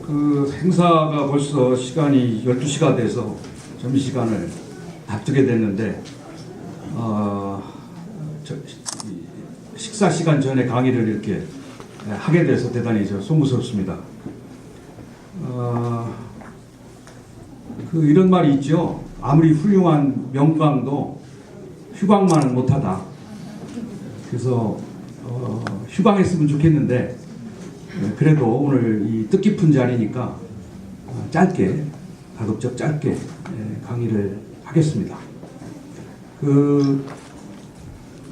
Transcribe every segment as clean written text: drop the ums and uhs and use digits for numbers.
그 행사가 벌써 시간이 12시가 돼서 점심시간을 앞두게 됐는데 식사 시간 전에 강의를 이렇게 하게 돼서 대단히 송구스럽습니다. 이런 말이 있죠. 아무리 훌륭한 명강도 휴강만은 못하다. 그래서 휴강했으면 좋겠는데 그래도 오늘 이 뜻깊은 자리니까 짧게, 가급적 짧게 강의를 하겠습니다.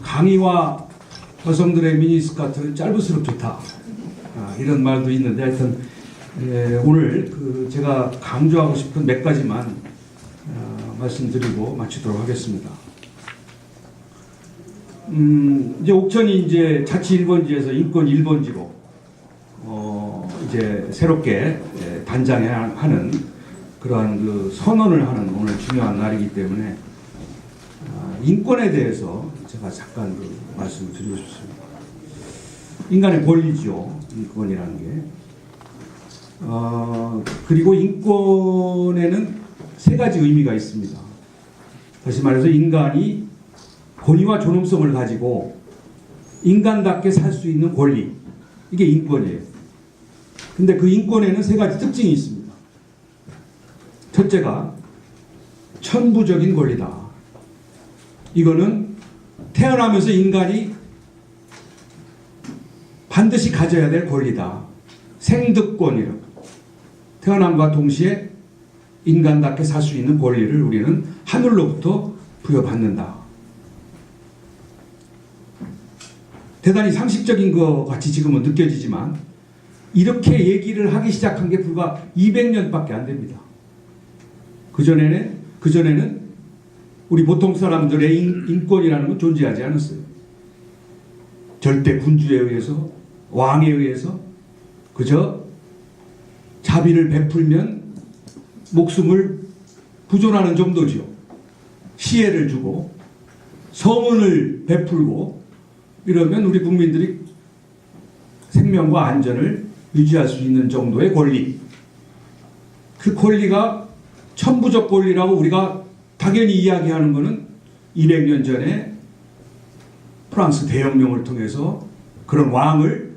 강의와 여성들의 미니스커트는 짧을수록 좋다. 이런 말도 있는데 하여튼 오늘 제가 강조하고 싶은 몇 가지만 말씀드리고 마치도록 하겠습니다. 이제 옥천이 이제 자치 1번지에서 인권 1번지로 이제 새롭게 단장하는 그러한 선언을 하는 오늘 중요한 날이기 때문에 인권에 대해서 제가 잠깐 말씀을 드리고 싶습니다. 인간의 권리죠. 인권이라는 게. 그리고 인권에는 세 가지 의미가 있습니다. 다시 말해서 인간이 권위와 존엄성을 가지고 인간답게 살 수 있는 권리, 이게 인권이에요. 근데 그 인권에는 세 가지 특징이 있습니다. 첫째가 천부적인 권리다. 이거는 태어나면서 인간이 반드시 가져야 될 권리다. 생득권이라고. 태어남과 동시에 인간답게 살 수 있는 권리를 우리는 하늘로부터 부여받는다. 대단히 상식적인 것 같이 지금은 느껴지지만 이렇게 얘기를 하기 시작한 게 불과 200년밖에 안 됩니다. 그전에는 우리 보통 사람들의 인권이라는 건 존재하지 않았어요. 절대 군주에 의해서, 왕에 의해서 그저 자비를 베풀면 목숨을 부존하는 정도지요. 시혜를 주고 성은을 베풀고 이러면 우리 국민들이 생명과 안전을 유지할 수 있는 정도의 권리. 그 권리가 천부적 권리라고 우리가 당연히 이야기하는 것은 200년 전에 프랑스 대혁명을 통해서 그런 왕을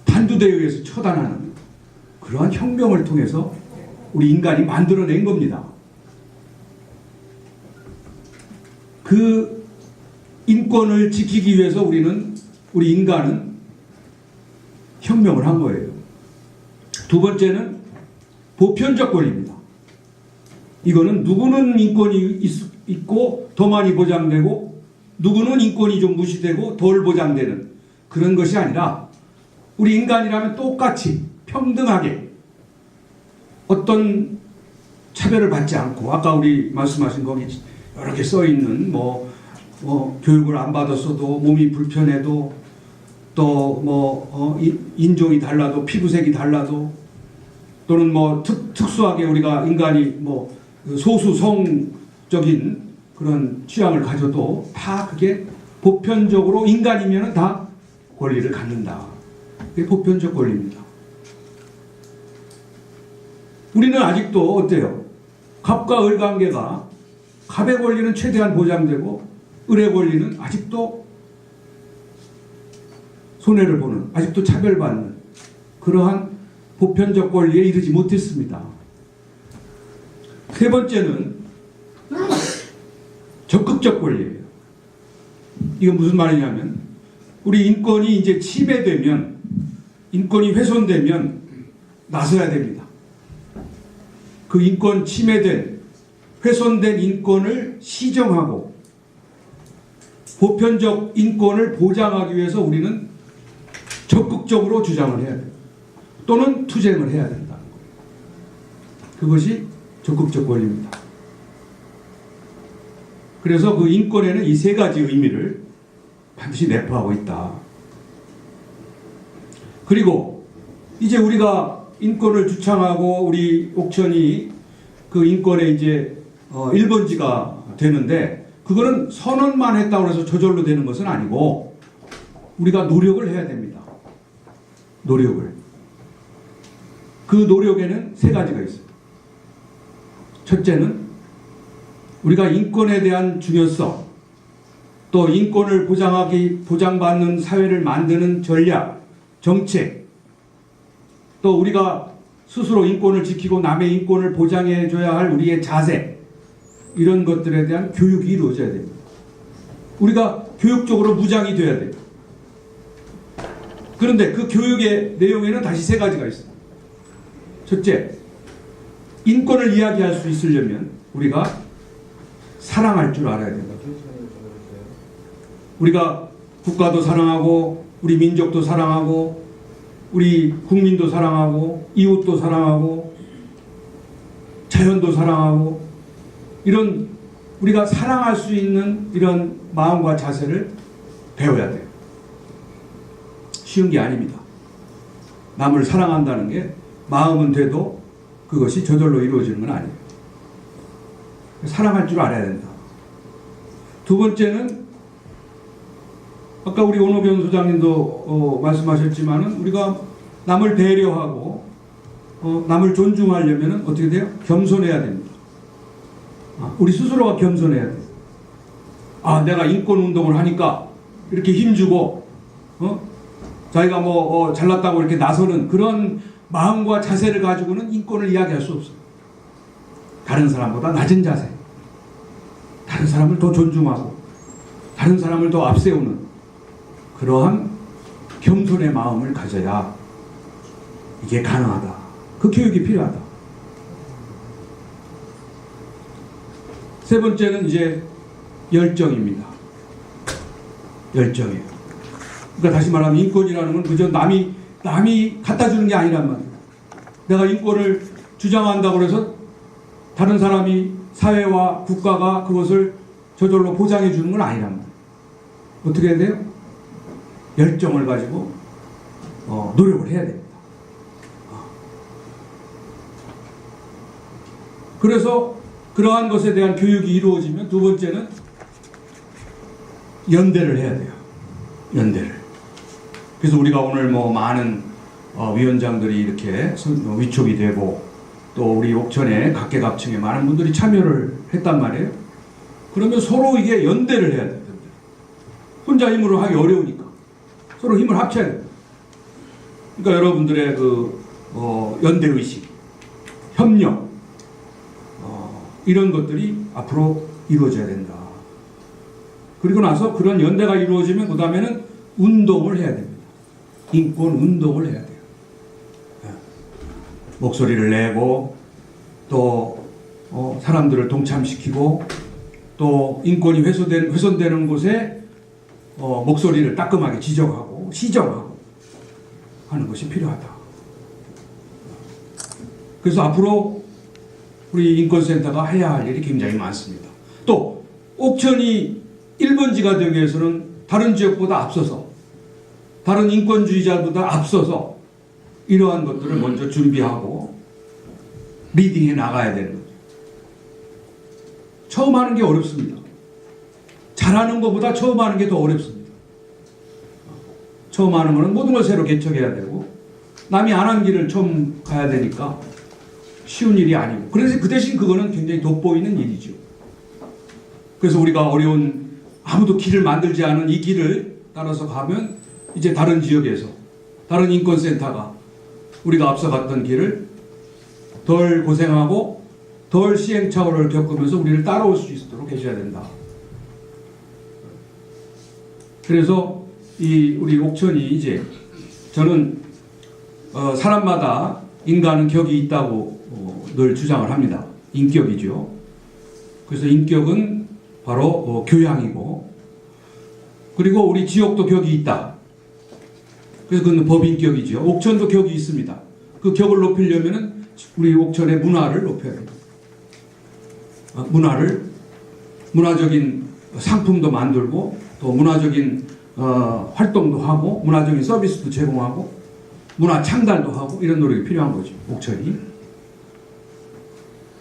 판두대에 의해서 처단하는 그러한 혁명을 통해서 우리 인간이 만들어낸 겁니다. 그 인권을 지키기 위해서 우리 인간은 혁명을 한 거예요. 두 번째는 보편적 권리입니다. 이거는 누구는 인권이 있고 더 많이 보장되고 누구는 인권이 좀 무시되고 덜 보장되는 그런 것이 아니라 우리 인간이라면 똑같이 평등하게 어떤 차별을 받지 않고 아까 우리 말씀하신 거기 여러 개 써 있는 교육을 안 받았어도 몸이 불편해도 또 인종이 달라도 피부색이 달라도 또는 특수하게 우리가 인간이 소수성적인 그런 취향을 가져도 다 그게 보편적으로 인간이면 다 권리를 갖는다. 그게 보편적 권리입니다. 우리는 아직도 어때요? 갑과 을 관계가 갑의 권리는 최대한 보장되고 을의 권리는 아직도 손해를 보는, 아직도 차별받는 그러한 보편적 권리에 이르지 못했습니다. 세 번째는 적극적 권리예요. 이건 무슨 말이냐면 우리 인권이 이제 침해되면, 인권이 훼손되면 나서야 됩니다. 그 인권 침해된, 훼손된 인권을 시정하고 보편적 인권을 보장하기 위해서 우리는 적극적으로 주장을 해야 돼요. 또는 투쟁을 해야 된다는 거예요. 그것이 적극적 권리입니다. 그래서 그 인권에는 이 세 가지 의미를 반드시 내포하고 있다. 그리고 이제 우리가 인권을 주창하고 우리 옥천이 그 인권의 이제 1번지가 되는데 그거는 선언만 했다고 해서 저절로 되는 것은 아니고 우리가 노력을 해야 됩니다. 노력을. 그 노력에는 세 가지가 있어요. 첫째는 우리가 인권에 대한 중요성, 또 인권을 보장받는 사회를 만드는 전략, 정책, 또 우리가 스스로 인권을 지키고 남의 인권을 보장해줘야 할 우리의 자세, 이런 것들에 대한 교육이 이루어져야 됩니다. 우리가 교육적으로 무장이 돼야 돼요. 그런데 그 교육의 내용에는 다시 세 가지가 있습니다. 첫째, 인권을 이야기할 수 있으려면 우리가 사랑할 줄 알아야 된다. 우리가 국가도 사랑하고 우리 민족도 사랑하고 우리 국민도 사랑하고 이웃도 사랑하고 자연도 사랑하고 이런 우리가 사랑할 수 있는 이런 마음과 자세를 배워야 돼요. 쉬운 게 아닙니다. 남을 사랑한다는 게 마음은 돼도 그것이 저절로 이루어지는 건 아니에요. 사랑할 줄 알아야 된다. 두 번째는 아까 우리 오노변 소장님도 말씀하셨지만은 우리가 남을 배려하고 남을 존중하려면 어떻게 돼요? 겸손해야 됩니다. 우리 스스로가 겸손해야 돼요. 내가 인권 운동을 하니까 이렇게 힘주고 자기가 잘났다고 이렇게 나서는 그런 마음과 자세를 가지고는 인권을 이야기할 수 없어요. 다른 사람보다 낮은 자세, 다른 사람을 더 존중하고 다른 사람을 더 앞세우는 그러한 겸손의 마음을 가져야 이게 가능하다. 그 교육이 필요하다. 세 번째는 이제 열정입니다. 열정이에요. 그러니까 다시 말하면 인권이라는 건 그저 남이 갖다 주는 게 아니란 말이에요. 내가 인권을 주장한다고 해서 다른 사람이 사회와 국가가 그것을 저절로 보장해 주는 건 아니란 말이에요. 어떻게 해야 돼요? 열정을 가지고 노력을 해야 됩니다. 그래서 그러한 것에 대한 교육이 이루어지면 두 번째는 연대를 해야 돼요. 연대를. 그래서 우리가 오늘 많은 위원장들이 이렇게 위촉이 되고 또 우리 옥천에 각계각층에 많은 분들이 참여를 했단 말이에요. 그러면 서로 이게 연대를 해야 돼요. 혼자 힘으로 하기 어려우니까 서로 힘을 합쳐야 돼요. 그러니까 여러분들의 그 연대의식, 협력 이런 것들이 앞으로 이루어져야 된다. 그리고 나서 그런 연대가 이루어지면 그 다음에는 운동을 해야 됩니다. 인권 운동을 해야 돼요. 목소리를 내고 또 사람들을 동참시키고 또 인권이 훼손되는 곳에 목소리를 따끔하게 지적하고 시정하고 하는 것이 필요하다. 그래서 앞으로 우리 인권센터가 해야 할 일이 굉장히 많습니다. 또 옥천이 1번지가 되기 위해서는 다른 지역보다 앞서서 다른 인권주의자보다 앞서서 이러한 것들을 먼저 준비하고 리딩해 나가야 되는 거죠. 처음 하는 게 어렵습니다. 잘하는 것보다 처음 하는 게 더 어렵습니다. 처음 하는 거는 모든 걸 새로 개척해야 되고 남이 안 한 길을 처음 가야 되니까 쉬운 일이 아니고 그래서 그 대신 그거는 굉장히 돋보이는 일이죠. 그래서 우리가 어려운 아무도 길을 만들지 않은 이 길을 따라서 가면 이제 다른 지역에서 다른 인권센터가 우리가 앞서 갔던 길을 덜 고생하고 덜 시행착오를 겪으면서 우리를 따라올 수 있도록 해줘야 된다. 그래서 우리 옥천이 이제 저는 사람마다 인간은 격이 있다고 늘 주장을 합니다. 인격이죠. 그래서 인격은 바로 교양이고 그리고 우리 지역도 격이 있다. 그래서 그건 법인격이죠. 옥천도 격이 있습니다. 그 격을 높이려면 우리 옥천의 문화를 높여야 됩니다. 문화적인 상품도 만들고 또 문화적인 활동도 하고 문화적인 서비스도 제공하고 문화 창달도 하고 이런 노력이 필요한 거죠. 옥천이.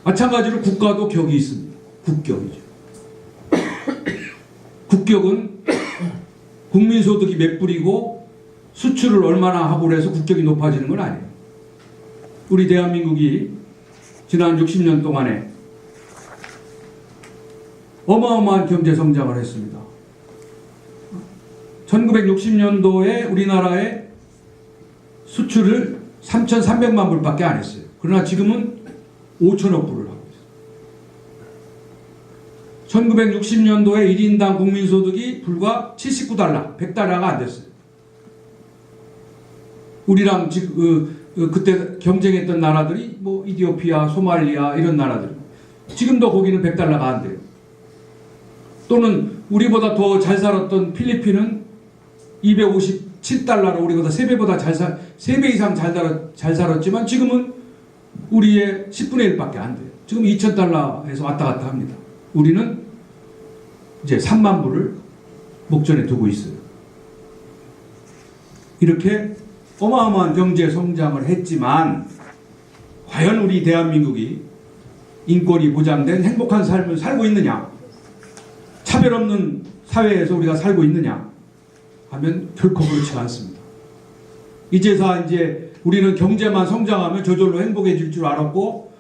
마찬가지로 국가도 격이 있습니다. 국격이죠. 국격은 국민소득이 몇 불이고 수출을 얼마나 하고 그래서 국격이 높아지는 건 아니에요. 우리 대한민국이 지난 60년 동안에 어마어마한 경제 성장을 했습니다. 1960년도에 우리나라의 수출을 3,300만 불밖에 안 했어요. 그러나 지금은 5천억 불을 하고 있어요. 1960년도에 1인당 국민소득이 불과 79달러, 100달러가 안 됐어요. 우리랑 그때 경쟁했던 나라들이 뭐 이디오피아, 소말리아 이런 나라들, 지금도 거기는 100달러가 안 돼요. 또는 우리보다 더 잘 살았던 필리핀은 257달러로 우리보다 3배보다 3배 이상 잘 살았지만 지금은 우리의 10분의 1밖에 안 돼요. 지금 2,000달러에서 왔다 갔다 합니다. 우리는 이제 3만 불을 목전에 두고 있어요. 이렇게 어마어마한 경제 성장을 했지만 과연 우리 대한민국이 인권이 보장된 행복한 삶을 살고 있느냐, 차별 없는 사회에서 우리가 살고 있느냐 하면 결코 그렇지 않습니다. 이제서 이제 우리는 경제만 성장하면 저절로 행복해질 줄 알았고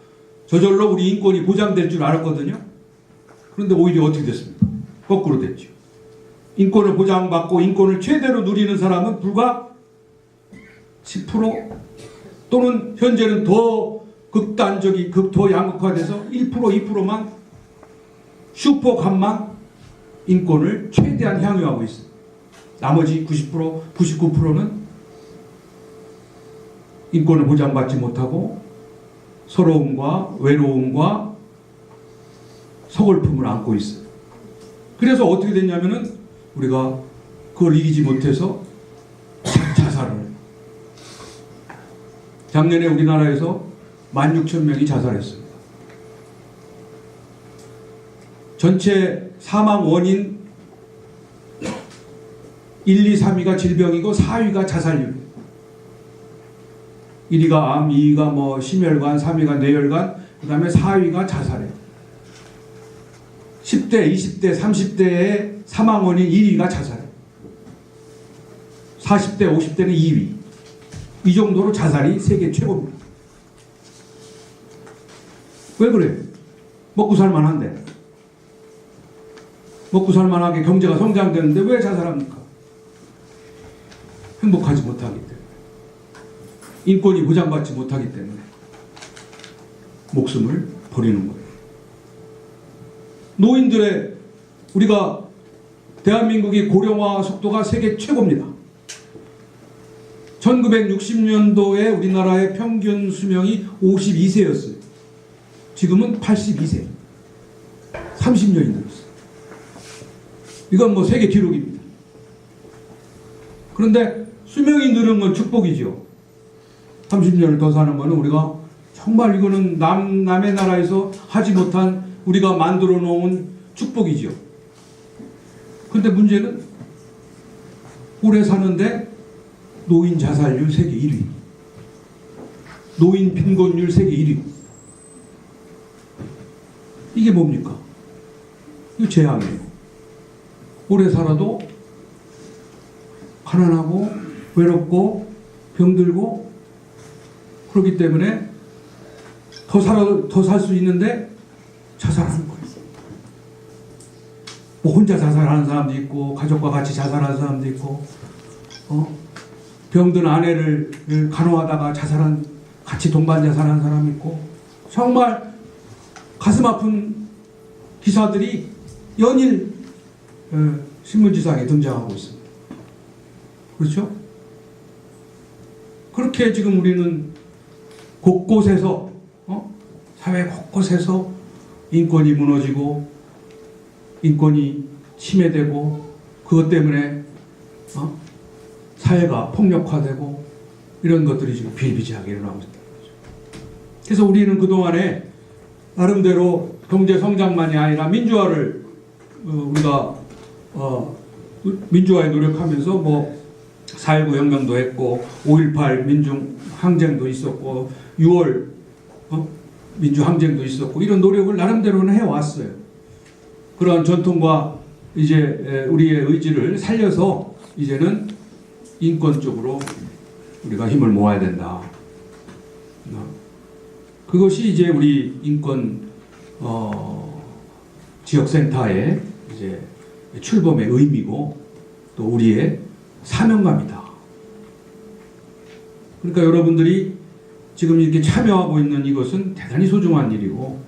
저절로 우리 인권이 보장될 줄 알았거든요. 그런데 오히려 어떻게 됐습니까? 거꾸로 됐죠. 인권을 보장받고 인권을 최대로 누리는 사람은 불과 10% 또는 현재는 더 극단적이 더 양극화돼서 1%, 2%만 슈퍼갑만 인권을 최대한 향유하고 있습니다. 나머지 90%, 99%는 인권을 보장받지 못하고 서러움과 외로움과 서글픔을 안고 있어요. 그래서 어떻게 됐냐면은 우리가 그걸 이기지 못해서 자살을 해요. 작년에 우리나라에서 16,000명이 자살했습니다. 전체 사망 원인 1, 2, 3위가 질병이고 4위가 자살률. 1위가 암, 2위가 뭐 심혈관, 3위가 뇌혈관, 그 다음에 4위가 자살이에요. 10대, 20대, 30대의 사망 원인 1위가 자살이에요. 40대, 50대는 2위. 이 정도로 자살이 세계 최고입니다. 왜 그래요? 먹고 살만한데. 먹고 살만하게 경제가 성장되는데 왜 자살합니까? 행복하지 못하기 때문에. 인권이 보장받지 못하기 때문에 목숨을 버리는 거예요. 노인들의 우리가 대한민국이 고령화 속도가 세계 최고입니다. 1960년도에 우리나라의 평균 수명이 52세였어요. 지금은 82세. 30년이 늘었어요. 이건 뭐 세계 기록입니다. 그런데 수명이 늘은 건 축복이죠. 30년을 더 사는 거는 우리가 정말 이거는 남의 나라에서 하지 못한 우리가 만들어 놓은 축복이죠. 그런데 문제는 오래 사는데 노인 자살률 세계 1위, 노인 빈곤율 세계 1위. 이게 뭡니까? 이거 재앙이에요. 오래 살아도 가난하고 외롭고 병들고 그렇기 때문에 더 살 수 있는데 자살하는 거예요. 뭐 혼자 자살하는 사람도 있고 가족과 같이 자살하는 사람도 있고 병든 아내를 간호하다가 같이 동반 자살한 사람이 있고 정말 가슴 아픈 기사들이 연일 신문지상에 등장하고 있습니다. 그렇죠? 그렇게 지금 우리는 곳곳에서 사회 곳곳에서 인권이 무너지고 인권이 침해되고 그것 때문에 사회가 폭력화되고 이런 것들이 지금 비일비재하게 일어나고 있다는 거죠. 그래서 우리는 그동안에 나름대로 경제 성장만이 아니라 민주화를 우리가 민주화에 노력하면서 뭐 4.19 혁명도 했고 5.18 민중 항쟁도 있었고 6월 민주 항쟁도 있었고 이런 노력을 나름대로는 해왔어요. 그런 전통과 이제 우리의 의지를 살려서 이제는 인권 쪽으로 우리가 힘을 모아야 된다. 그것이 이제 우리 인권 지역센터의 이제 출범의 의미고 또 우리의 사명감이다. 그러니까 여러분들이 지금 이렇게 참여하고 있는 이것은 대단히 소중한 일이고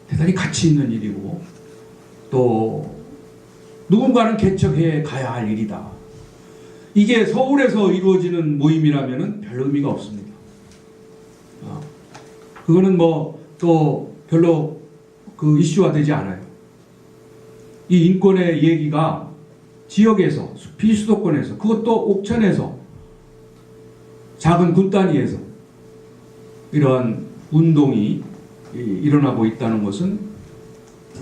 대단히 가치 있는 일이고 또 누군가는 개척해 가야 할 일이다. 이게 서울에서 이루어지는 모임이라면 별 의미가 없습니다. 그거는 뭐 또 별로 그 이슈화 되지 않아요. 이 인권의 얘기가 지역에서, 비수도권에서, 그것도 옥천에서, 작은 군 단위에서 이러한 운동이 일어나고 있다는 것은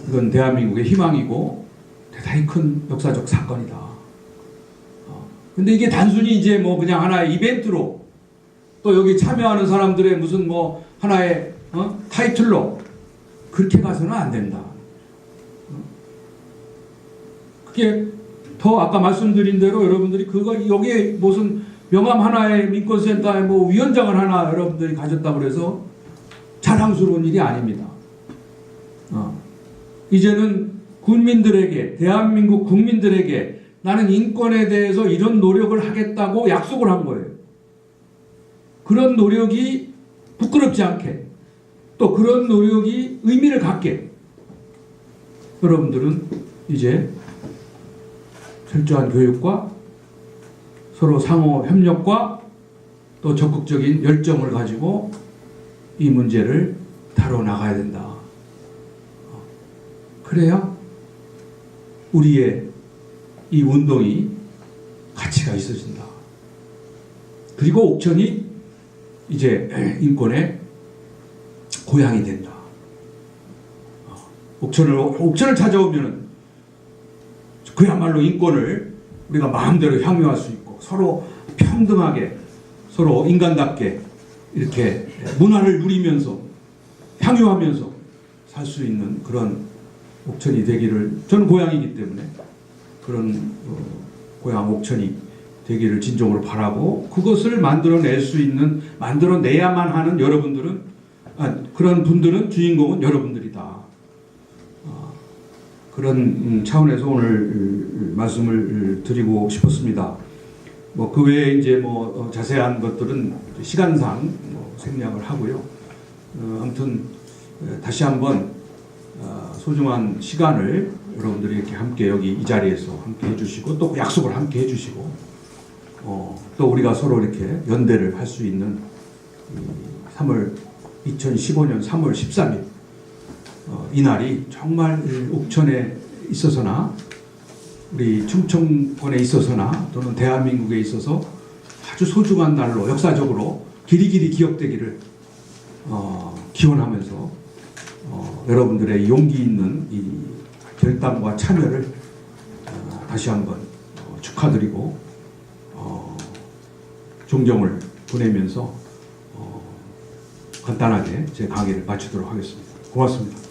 이건 대한민국의 희망이고 대단히 큰 역사적 사건이다. 근데 이게 단순히 이제 뭐 그냥 하나의 이벤트로 또 여기 참여하는 사람들의 무슨 뭐 하나의 타이틀로 그렇게 가서는 안 된다. 그게 더 아까 말씀드린 대로 여러분들이 그거 여기에 무슨 명함 하나의 민권센터에 뭐 위원장을 하나 여러분들이 가졌다고 그래서 자랑스러운 일이 아닙니다. 이제는 국민들에게, 대한민국 국민들에게 나는 인권에 대해서 이런 노력을 하겠다고 약속을 한 거예요. 그런 노력이 부끄럽지 않게 또 그런 노력이 의미를 갖게 여러분들은 이제 철저한 교육과 서로 상호 협력과 또 적극적인 열정을 가지고 이 문제를 다뤄나가야 된다. 그래야 우리의 이 운동이 가치가 있어진다. 그리고 옥천이 이제 인권의 고향이 된다. 옥천을 찾아오면은 그야말로 인권을 우리가 마음대로 향유할 수 있고 서로 평등하게 서로 인간답게 이렇게 문화를 누리면서 향유하면서 살 수 있는 그런 옥천이 되기를, 저는 고향이기 때문에 그런 고향 옥천이 되기를 진정으로 바라고 그것을 만들어낼 수 있는, 만들어내야만 하는 여러분들은, 그런 분들은 주인공은 여러분들이다. 그런 차원에서 오늘 말씀을 드리고 싶었습니다. 뭐 그 외에 이제 뭐 자세한 것들은 시간상 생략을 하고요. 아무튼 다시 한번 소중한 시간을 여러분들이 이렇게 함께 여기 이 자리에서 함께 해주시고 또 약속을 함께 해주시고 또 우리가 서로 이렇게 연대를 할 수 있는 2015년 3월 13일 이날이 정말 옥천에 있어서나 우리 충청권에 있어서나 또는 대한민국에 있어서 아주 소중한 날로 역사적으로 길이길이 기억되기를 기원하면서 여러분들의 용기 있는 이 결단과 참여를 다시 한번 축하드리고 존경을 보내면서 간단하게 제 강의를 마치도록 하겠습니다. 고맙습니다.